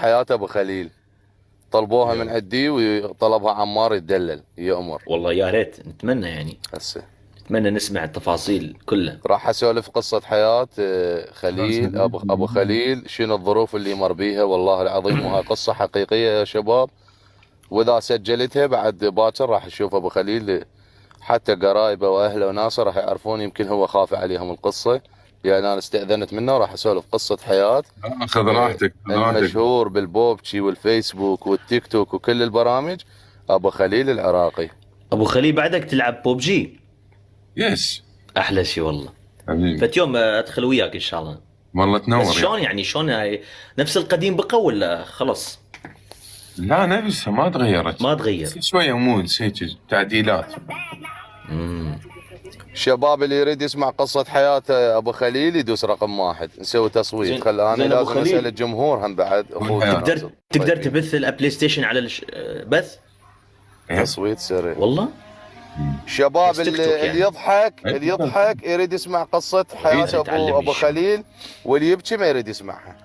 حياة ابو خليل، طلبوها من يلا. عندي وطلبها عمار يتدلل يأمر. والله يا ريت نتمنى يعني، هسه نتمنى نسمع التفاصيل كلها. راح اسولف قصة حياة خليل، لازم. ابو خليل، شنو الظروف اللي مر بيها والله العظيم، وهاي قصة حقيقية يا شباب. واذا سجلتها بعد باكر راح يشوف ابو خليل، حتى قرايبه واهله وناسه راح يعرفون، يمكن هو خاف عليهم القصة. يعني انا استأذنت منه وراح اسولف قصة حياة خذ راحتك، خذ راحتك. المشهور بالبوبتشي والفيسبوك والتيك توك وكل البرامج، ابو خليل العراقي. ابو خليل بعدك تلعب بوبجي؟ يس احلى شيء والله. حبيبي، فت يوم ادخل وياك ان شاء الله. والله بس تنور شلون يعني، شلون هاي نفس القديم بقى ولا خلص لا نفسها ما تغيرت، ما تغير؟ في شويه مودز هيك تعديلات. الشباب اللي يريد يسمع قصة حياة ابو خليل يدوس رقم 1، نسوي تصويت. زين- خل انا زين أبو لازم خليل. اسال الجمهور هم بعد اخوك تقدر- نازل. تقدر طيب. تبث البلاي ستيشن على بث تصويت سريع. والله. الشباب بس تيك توك اللي, يعني. اللي يضحك، أي اللي تقدر. يضحك يريد يسمع قصة حياة زين تعلمني ابو شلون. خليل، واللي يبكي ما يريد يسمعها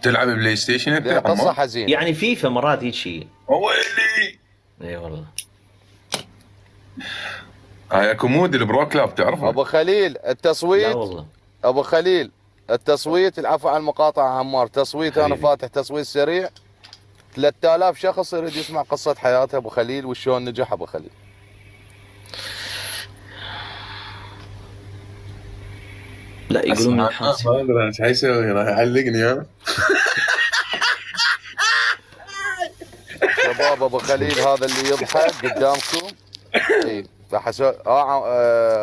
تلعب بلاي ستيشن انت لأن قصة عمار؟ حزينة. يعني فيفا مرات هيك شيء. ويلي اي والله. هاي اكو مود البرو كلاب تعرفه؟ ابو خليل لا التصويت، والله. ابو خليل التصويت، العفو عن المقاطعة عمار، تصويت انا حبيبي. فاتح تصويت سريع. 3000 شخص يريد يسمع قصة حياة ابو خليل وشلون نجح ابو خليل. لا يقولون من ما حاسب. ادري ايش حيسوي، راح يعلقني ها. شباب ابو خليل هذا اللي يضحك قدامكم. اي راح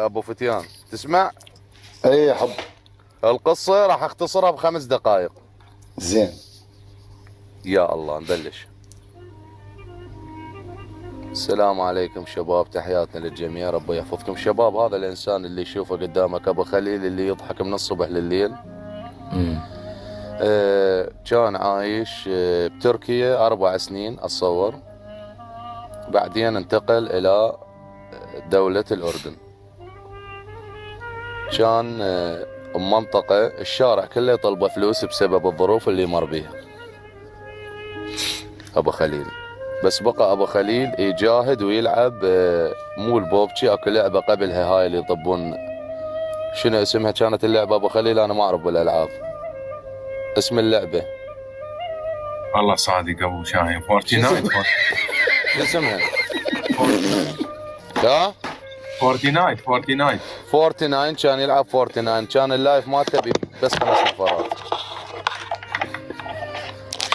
ابو فتيان تسمع اي يا حب. القصة، راح اختصرها ب5 دقائق. زين. يا الله نبلش. السلام عليكم شباب، تحياتنا للجميع، ربي يحفظكم شباب. هذا الانسان اللي يشوفه قدامك ابو خليل اللي يضحك من الصبح لليل. كان عايش بتركيا 4 سنين اتصور، بعدين انتقل الى دولة الاردن. كان منطقة الشارع كله يطلبه فلوس بسبب الظروف اللي مر بيها ابو خليل. بس بقى ابو خليل يجاهد ويلعب، مو البوبتشي، اكو لعبة قبلها هاي اللي يطبون، شنو اسمها كانت اللعبة ابو خليل؟ انا ما اعرف بالالعاب اسم اللعبة. والله صادق ابو شاهين، فورتنايت. شو اسمها؟ ها؟ فورتنايت. 49 كان يلعب 49، كان اللايف مالته بس 5 نفرات.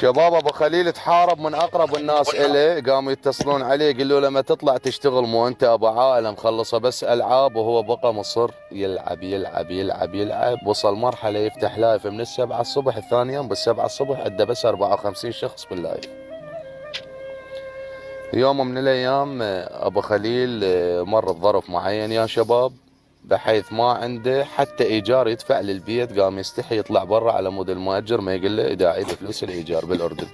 شباب ابو خليل تحارب من اقرب الناس اليه، قاموا يتصلون عليه يقولوا له ما تطلع تشتغل، مو انت ابو عائله مخلصه بس العاب، وهو بقى مصر يلعب يلعب يلعب يلعب. وصل مرحله يفتح لايف من 7 الصبح، الثاني يوم 7 الصبح عنده بس 54 شخص باللايف. يوم من الايام ابو خليل مر بظرف معين يا شباب، بحيث ما عنده حتى ايجار يدفع للبيت، قام يستحي يطلع برا على مود المؤجر ما يقول له اداعي بفلوس الايجار بالاردن.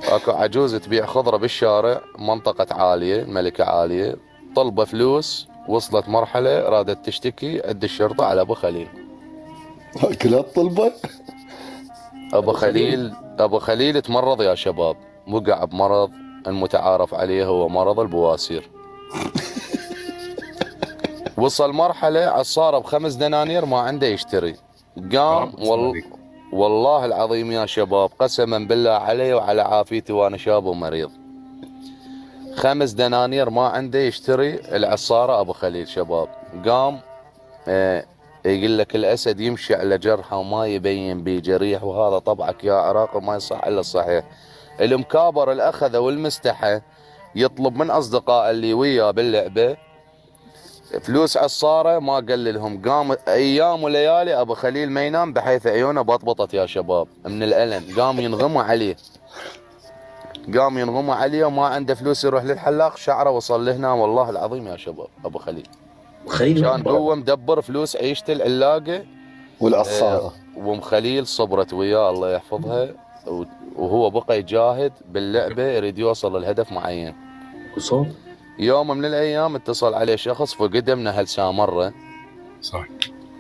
اكو عجوز تبيع خضره بالشارع، منطقه عاليه، الملكه عاليه، طلبه فلوس، وصلت مرحله رادت تشتكي عند الشرطه على ابو خليل. كلها طلبة. ابو خليل تمرض يا شباب، وقع بمرض المتعارف عليه هو مرض البواسير. وصل مرحلة عصارة ب5 دنانير ما عنده يشتري، قام والله العظيم يا شباب قسما بالله علي وعلى عافيتي وانا شاب ومريض، 5 دنانير ما عنده يشتري العصارة ابو خليل شباب. قام يقول لك الاسد يمشي على جرحه وما يبين بيه جريح، وهذا طبعك يا عراق وما يصح الا الصحيح. المكابر الاخذه والمستحى يطلب من اصدقائه اللي وياه باللعبه فلوس عصاره، ما قللهم. قام ايام وليالي ابو خليل ما ينام بحيث عيونه بطبطت يا شباب من الالم. قام ينغموا عليه وما عنده فلوس يروح للحلاق، شعره وصل لهنا والله العظيم يا شباب. ابو خليل كان هو مدبر فلوس عيشته العلاقه والعصارة. وام خليل صبرت وياه الله يحفظها، وهو بقى يجاهد باللعبه يريد يوصل للهدف معين. وصل يوم من الايام اتصل عليه شخص فقدمنا هالساعه مره، صح.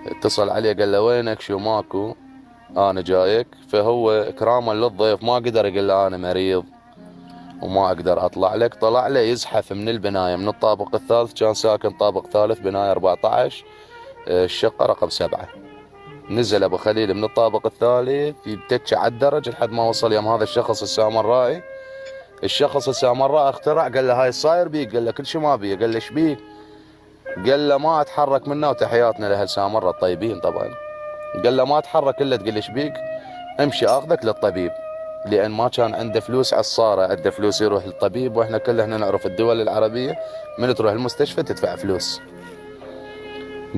اتصل عليه قال له وينك شو ماكو؟ انا جايك. فهو اكراما للضيف ما قدر يقول له انا مريض وما اقدر اطلع لك، طلع له يزحف من البنايه من الطابق الثالث، كان ساكن طابق ثالث بنايه 14 الشقه رقم 7. نزل ابو خليل من الطابق الثالث يتكى على الدرج لحد ما وصل يم هذا الشخص السامرائي. الشخص السامراء اخترع، قال له هاي صاير بيك؟ قال له كل شيء ما بيه. قال له ايش بيك؟ قال له ما اتحرك منه، وتحياتنا لاهل سامره الطيبين طبعا. قال له ما اتحرك الا تقول ايش بيك، امشي اخذك للطبيب. لان ما كان عنده فلوس عصاره، عنده فلوس يروح للطبيب، واحنا كلنا نعرف الدول العربيه من تروح المستشفى تدفع فلوس.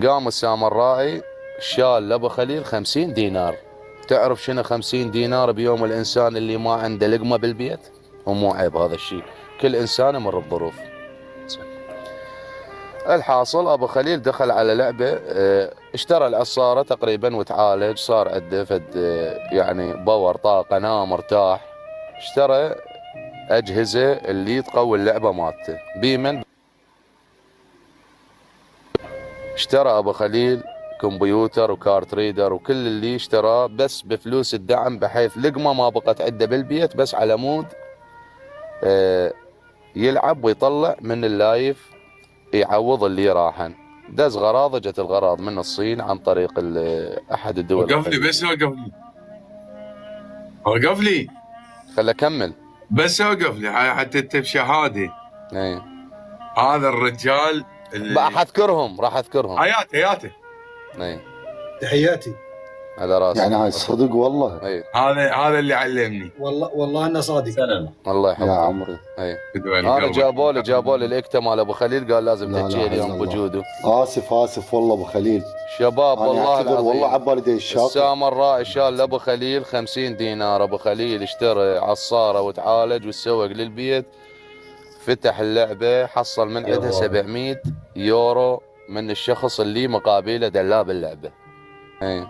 قام السامرائي شال لابو خليل 50 دينار. تعرف شنو 50 دينار بيوم الانسان اللي ما عنده لقمه بالبيت؟ ومو عيب هذا الشيء، كل انسان يمر بظروف. الحاصل ابو خليل دخل على لعبه، اشترى العصاره تقريبا وتعالج، صار عنده فد يعني باور طاقه، نام مرتاح. اشترى اجهزه اللي تقوي اللعبه مالته. بيمن اشترى ابو خليل كمبيوتر وكارت ريدر وكل اللي اشتراه بس بفلوس الدعم، بحيث لقمه ما بقت عنده بالبيت، بس على مود يلعب ويطلع من اللايف يعوض اللي راحن. دز غراض، جت الغراض من الصين عن طريق احد الدول. وقف لي بس، وقف لي وقف لي خله اكمل بس، وقف لي حتى انت بشهاده. اي هذا الرجال اللي راح اذكرهم، راح اذكرهم. حياته اي تحياتي. على راسي. يعني هاي صدق والله. اي هذا اللي علمني. والله انه صادق. سلام. الله يا يحفظك. عمري اي بدوي انا القلب. جابوا لي الاكتا مال ابو خليل، قال لازم لا تجي لا اليوم إلا الله. بوجوده. اسف والله ابو خليل. شباب انا والله اعتذر والله العظيم، عبالي دي الشاطر. السامراء شال لابو خليل 50 دينار. ابو خليل اشترى عصاره وتعالج وتسوق للبيت، فتح اللعبه، حصل من عندها 700 يورو من الشخص اللي مقابله دلاب اللعبه. اي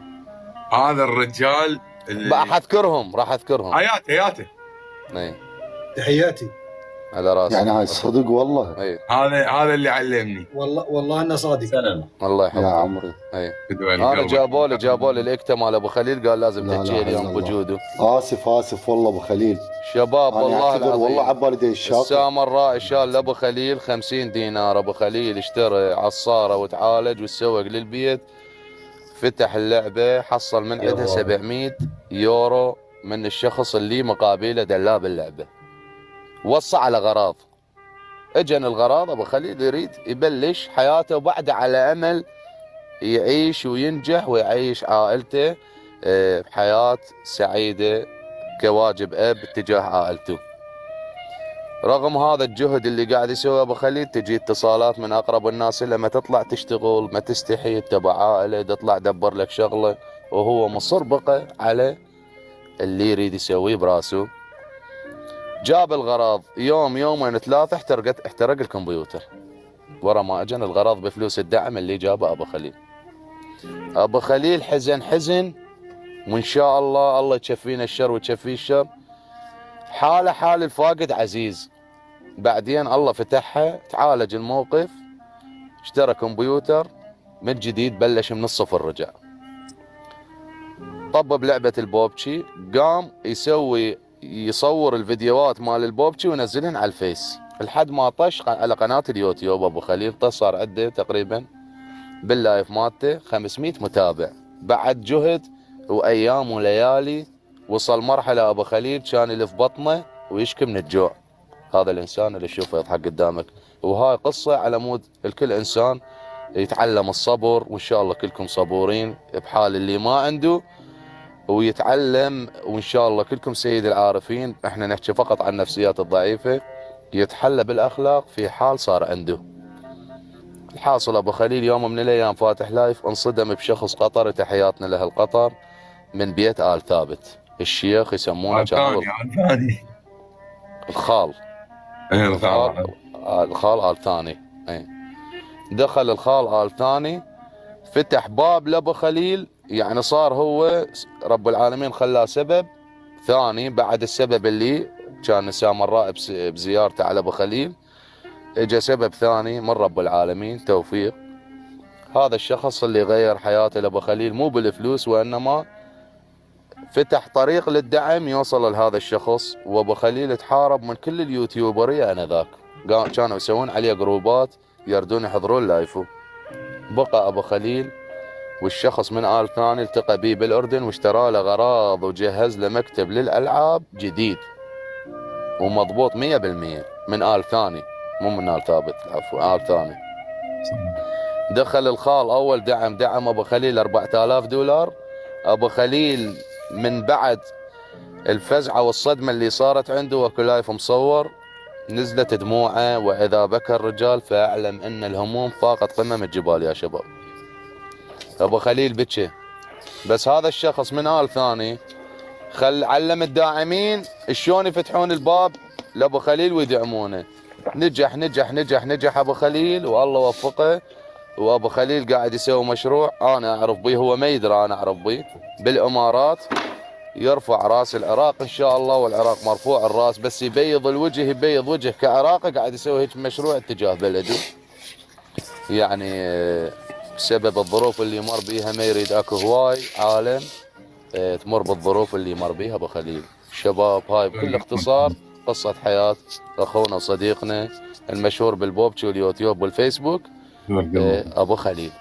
هذا الرجال اللي راح اذكرهم، راح اذكرهم. حياته. اي تحياتي. على راسي. يعني هاي صدق والله. اي هذا اللي علمني. والله انه صادق. سلام. الله يا يحفظك. عمري اي بدوي انا القلب. جابوا لي الاكتا مال ابو خليل، قال لازم لا تجي لا اليوم إلا الله. بوجوده. اسف والله ابو خليل. شباب انا والله اعتذر والله العظيم، عبالي دي الشاطر. السامراء شال لابو خليل 50 دينار. ابو خليل اشترى عصاره وتعالج وتسوق للبيت، فتح اللعبه، حصل من عندها 700 يورو من الشخص اللي مقابله دلاب اللعبه. وصى على غراض، اجن الغراض. ابو خليل يريد يبلش حياته وبعده على امل يعيش وينجح ويعيش عائلته بحياه سعيده كواجب اب تجاه عائلته. رغم هذا الجهد اللي قاعد يسويه ابو خليل، تجي اتصالات من اقرب الناس له، ما تطلع تشتغل، ما تستحي، تبع عائله، تطلع دبر لك شغله، وهو مصر بقى على اللي يريد يسويه براسه. جاب الغراض، يومين 3 احترق الكمبيوتر. ورا ما اجن الغراض بفلوس الدعم اللي جابه ابو خليل. ابو خليل حزن، وان شاء الله يكفينا الشر ويكفيه الشر. حاله حال الفاقد عزيز. بعدين الله فتحها، تعالج الموقف، اشترى كمبيوتر من جديد، بلش من الصفر، رجع طبب لعبة البوبشي، قام يصور الفيديوهات مال البوبشي وينزلهن على الفيس، لحد ما طش على قناة اليوتيوب. ابو خليل طش، صار عنده تقريبا باللايف مالته 500 متابع. بعد جهد وايام وليالي وصل مرحلة ابو خليل كان يلف بطنه ويشكي من الجوع. هذا الانسان اللي تشوفه يضحك قدامك. وهاي قصة على مود الكل انسان يتعلم الصبر، وان شاء الله كلكم صبورين بحال اللي ما عنده ويتعلم. وان شاء الله كلكم سيد العارفين، احنا نحكي فقط عن النفسيات الضعيفة، يتحلى بالاخلاق في حال صار عنده. الحاصل ابو خليل يوم من الايام فاتح لايف، انصدم بشخص قطري، تحياتنا له القطر، من بيت آل ثابت. الشيخ يسمونه ثاني الخال. الخال آل ثاني. اي دخل الخال آل ثاني، فتح باب لابو خليل، يعني صار هو رب العالمين خلاه سبب ثاني بعد السبب اللي كان سامراء بزيارته على ابو خليل. اجى سبب ثاني من رب العالمين، توفيق. هذا الشخص اللي غير حياته لابو خليل مو بالفلوس، وانما فتح طريق للدعم يوصل لهذا الشخص، وابو خليل تحارب من كل اليوتيوبرية انذاك، كانوا يسوون عليه جروبات يردون يحضرون لايفو. بقى ابو خليل والشخص من آل ثاني التقى بيه بالاردن واشترى له غراض وجهز له مكتب للالعاب جديد ومضبوط 100% من آل ثاني، مو من آل ثابت، عفوا آل ثاني. دخل الخال اول دعم ابو خليل $4000. ابو خليل من بعد الفزعه والصدمه اللي صارت عنده واكو لايف مصور نزلت دموعه، واذا بكى الرجال فاعلم ان الهموم فاقت قمم الجبال يا شباب. ابو خليل بكى، بس هذا الشخص من آل ثاني علم الداعمين شلون يفتحون الباب لابو خليل ويدعمونه. نجح نجح نجح نجح ابو خليل والله وفقه، وابو خليل قاعد يسوي مشروع انا اعرف بيه، هو ما يدري انا اعرف بيه، بالامارات يرفع راس العراق ان شاء الله، والعراق مرفوع الراس، بس يبيض الوجه، يبيض وجه كعراقي، قاعد يسوي هيك مشروع اتجاه بلده. يعني بسبب الظروف اللي مر بيها ما يريد اكو هواي عالم تمر بالظروف اللي مر بيها ابو خليل. شباب هاي بكل اختصار قصة حياة اخونا وصديقنا المشهور بالبوبتشي واليوتيوب والفيسبوك ابو خليل.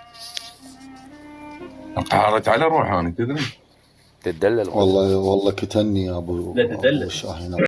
قهرت على روح انا تدري. تدلل والله كتني يا ابو لا تدلل. أبو شاهين.